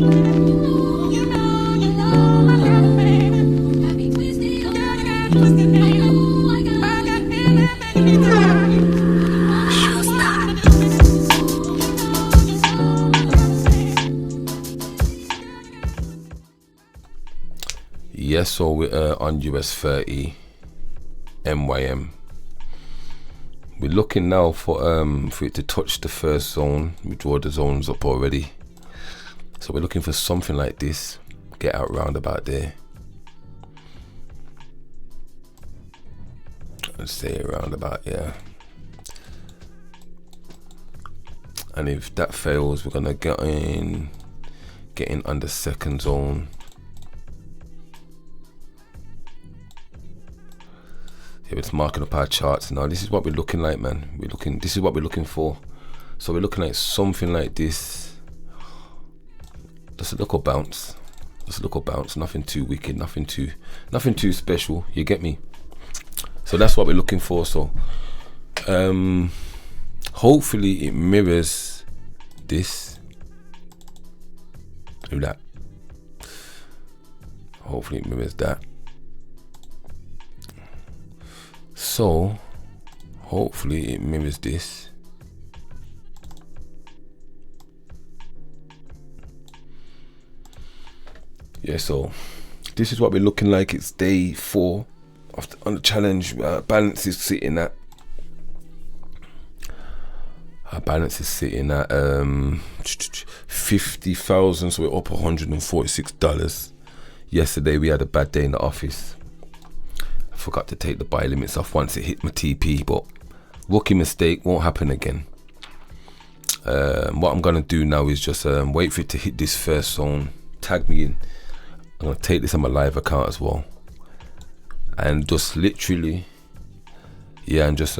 Yes, so we're on US 30 MYM. We're looking now for it to touch the first zone. We draw the zones up already, so we're looking for something like this. Get out round about there. Let's say around about, yeah. And if that fails, we're gonna get in on the second zone. Here it's marking up our charts now. This is what we're looking like, man. This is what we're looking for. So we're looking like something like this. Just a little bounce. Just a little bounce. Nothing too wicked, nothing too special. You get me? So that's what we're looking for. So hopefully it mirrors this. Do that. Hopefully it mirrors that. So hopefully it mirrors this. Yeah, so this is what we're looking like. It's day 4 on the challenge. Balance is sitting at our balance is sitting at 50,000, so we're up $146. Yesterday we had a bad day in the office. I forgot to take the buy limits off once it hit my TP, but rookie mistake, won't happen again. What I'm gonna do now is just wait for it to hit this first zone, tag me in. I'm gonna take this on my live account as well, and just literally, yeah, and just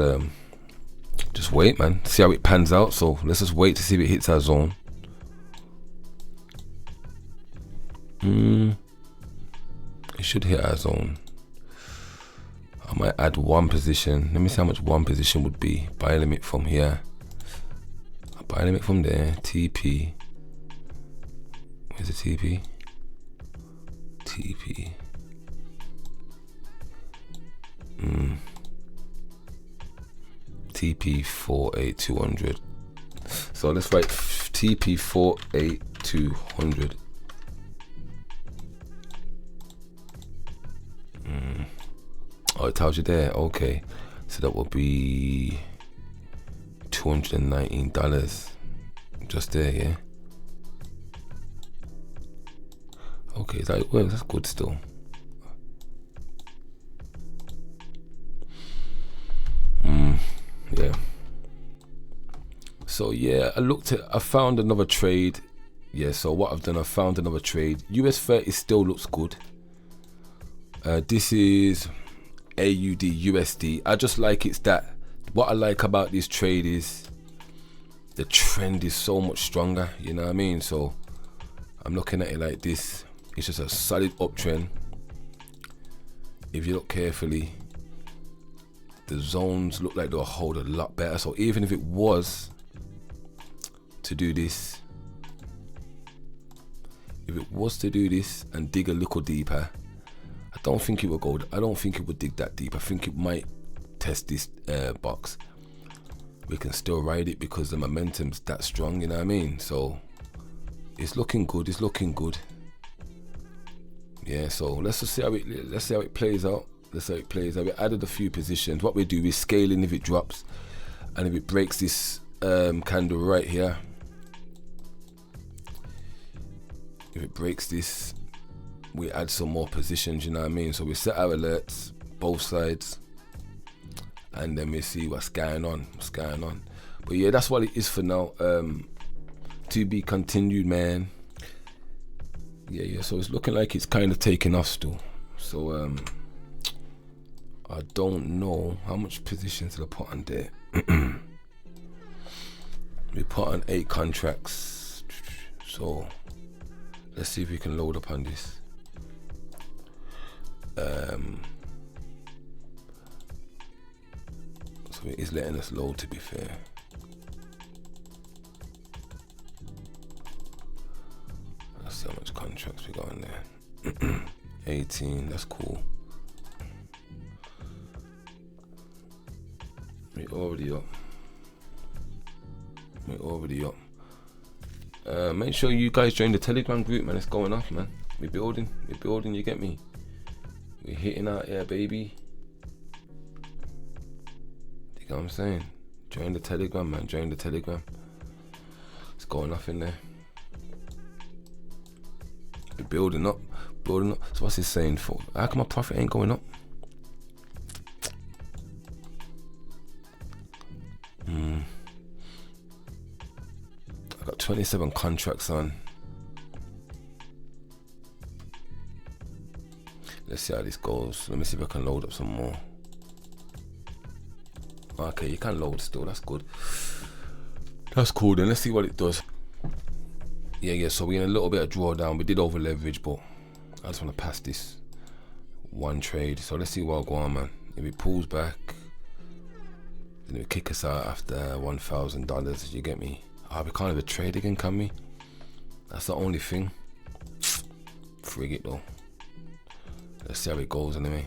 wait, man, see how it pans out. So let's just wait to see if it hits our zone. It should hit our zone. I might add one position. Let me see how much one position would be. Buy limit from here, buy limit from there. TP, where's the TP? TP. TP 48200. So let's write TP 48200. Oh, it tells you there. Okay, so that will be $219 just there, yeah. Okay, that works. That's good still. Yeah. So yeah, I found another trade. Yeah, so what I've done, I found another trade. US 30 still looks good. This is AUD USD. I just like it's that. What I like about this trade is the trend is so much stronger. You know what I mean? So I'm looking at it like this. It's just a solid uptrend. If you look carefully, the zones look like they'll hold a lot better. So even if it was to do this, and dig a little deeper, I don't think it will go. I don't think it would dig that deep. I think it might test this box. We can still ride it because the momentum's that strong. You know what I mean? So it's looking good. It's looking good. Yeah. So let's see how it plays out. Let's see how it plays out. We added a few positions. What we do is scaling if it drops, and if it breaks this candle right here. If it breaks this, we add some more positions, you know what I mean? So we set our alerts, both sides, and then we see what's going on. But yeah, that's what it is for now. To be continued, man. Yeah, so it's looking like it's kind of taking off still. So I don't know how much positions did I put on there. We put on 8 contracts. So let's see if we can load up on this. So it is letting us load, to be fair. see how much contracts we got in there. 18, that's cool. We're already up. Make sure you guys join the Telegram group, man. It's going off, man. We're building, you get me? We're hitting out here, baby. You know what I'm saying? Join the Telegram, man. Join the Telegram. It's going off in there. We're building up. So what's he saying for? How come my profit ain't going up? I got 27 contracts on. Let's see how this goes. Let me see if I can load up some more. Okay, you can load still. That's good. That's cool. Then let's see what it does. Yeah. So we're in a little bit of drawdown. We did over leverage, but I just want to pass this one trade. So let's see what'll go on, man. If it pulls back, then it'll kick us out after $1,000. You get me? We can't have a trade again, can we? That's the only thing. Frig it though. Let's see how it goes anyway.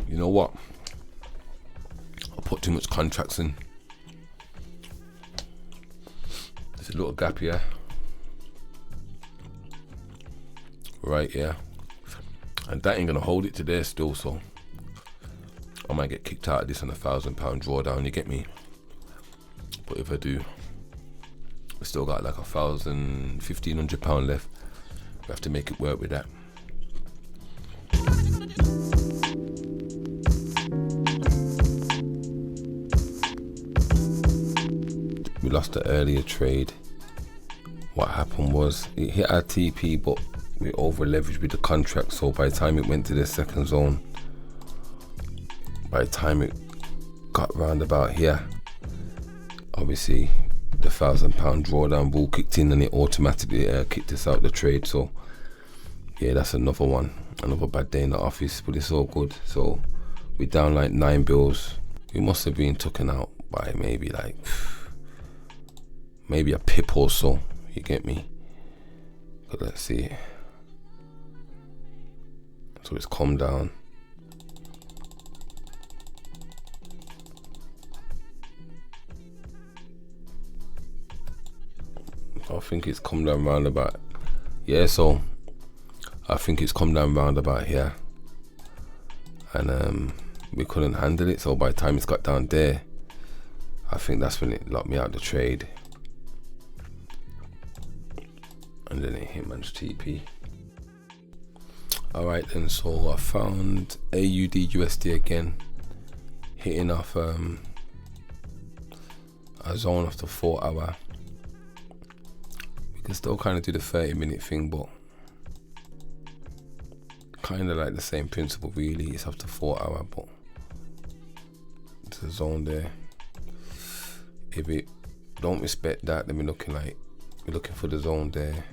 You know what? I put too much contracts in. There's a little gap here. Right here. And that ain't gonna hold it to there still, so I might get kicked out of this on £1,000 drawdown, you get me? But if I do, I still got like £1,500 left. We have to make it work with that. We lost the earlier trade. What happened was it hit our TP, but we over leveraged with the contract. So by the time it went to the second zone, by the time it got round about here, obviously the £1,000 drawdown rule kicked in and it automatically kicked us out the trade. So yeah, that's another one, another bad day in the office, but it's all good. So we're down like 9 bills. We must have been taken out by maybe a pip or so, you get me? But let's see. So it's calmed down. I think it's come down round about, yeah, so I think it's come down round about here, and we couldn't handle it. So by the time it's got down there, I think that's when it locked me out of the trade, and then it hit man's TP. Alright then, so I found AUD USD again, hitting off a zone of the 4 hour. We can still kind of do the 30-minute thing, but kind of like the same principle really. It's up to 4 hour, but there's a zone there. If it don't respect that, then we're looking for the zone there.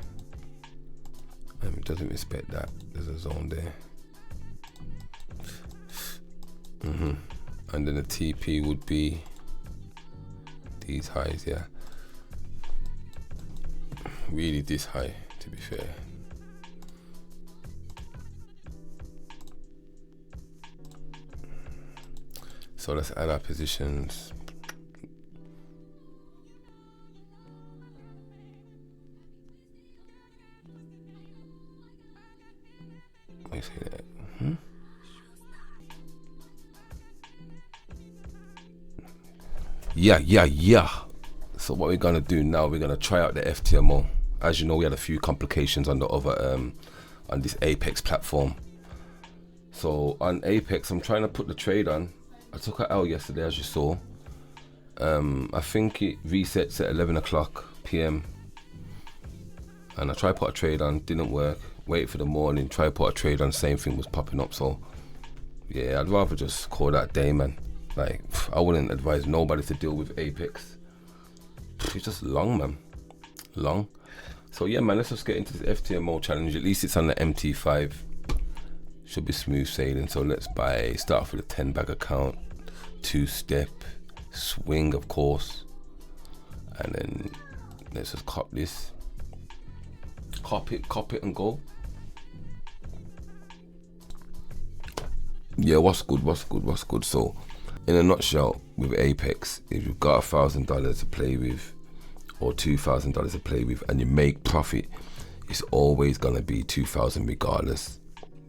And if it doesn't respect that, there's a zone there. And then the TP would be these highs, yeah. Really this high, to be fair. So let's add our positions. I say that. Yeah. So what we're gonna do now, we're gonna try out the FTMO. As you know, we had a few complications on the other on this Apex platform. So on Apex, I'm trying to put the trade on. I took an L yesterday, as you saw. I think it resets at 11 o'clock PM. And I tried to put a trade on, didn't work. Wait for the morning, try to put a trade on, same thing was popping up. So yeah, I'd rather just call that day, man. Like, I wouldn't advise nobody to deal with Apex. It's just long, man. Long. So yeah, man, let's just get into this FTMO challenge. At least it's on the MT5. Should be smooth sailing. So let's start off with a 10 bag account, 2-step, swing of course. And then let's just cop this. Cop it and go. Yeah, what's good? So in a nutshell, with Apex, if you've got $1,000 to play with or $2,000 to play with and you make profit, it's always gonna be 2,000 regardless.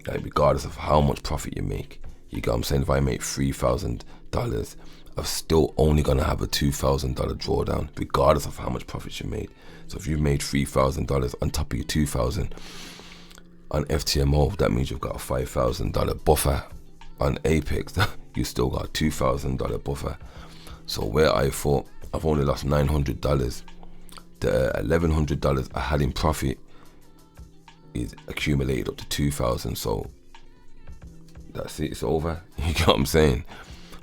Like, regardless of how much profit you make. You get what I'm saying? If I make $3,000, I'm still only gonna have a $2,000 drawdown, regardless of how much profit you made. So if you made $3,000 on top of your 2,000 on FTMO, that means you've got a $5,000 buffer. On Apex, you still got a $2,000 buffer. So where I thought I've only lost $900, the $1,100 I had in profit is accumulated up to 2,000. So that's it, it's over. You get what I'm saying?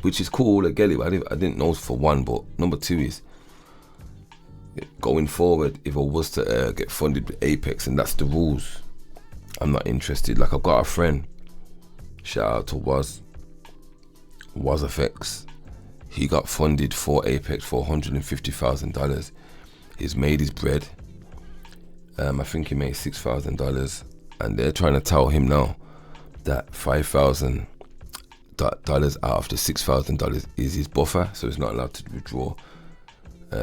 Which is cool. I get it. I didn't know for one, but number two is going forward. If I was to get funded with Apex, and that's the rules, I'm not interested. Like, I've got a friend. Shout out to Was Effects. He got funded for Apex for $150,000. He's made his bread. I think he made $6,000, and they're trying to tell him now that $5,000 out of the $6,000 is his buffer, so he's not allowed to withdraw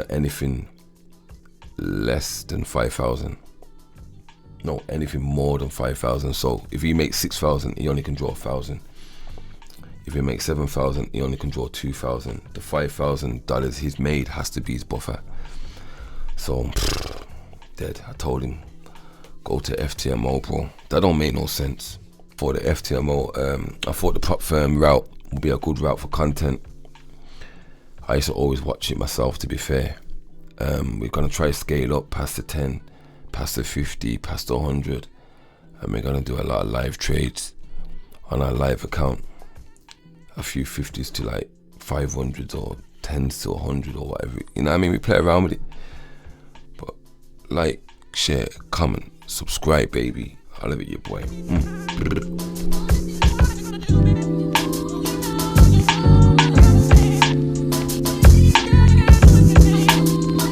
anything less than 5,000. No, anything more than 5,000. So if he makes 6,000, he only can draw 1,000. If he makes 7,000, he only can draw 2,000. The $5,000 he's made has to be his buffer. So dead. I told him, go to FTMO, bro. That don't make no sense. For the FTMO, I thought the prop firm route would be a good route for content. I used to always watch it myself, to be fair. We're gonna try to scale up past the 10, past the 50, past the 100, and we're gonna do a lot of live trades on our live account. A few 50s to like 500s or 10s to 100 or whatever. You know what I mean? We play around with it. But like, share, comment, subscribe, baby. I love it, your boy.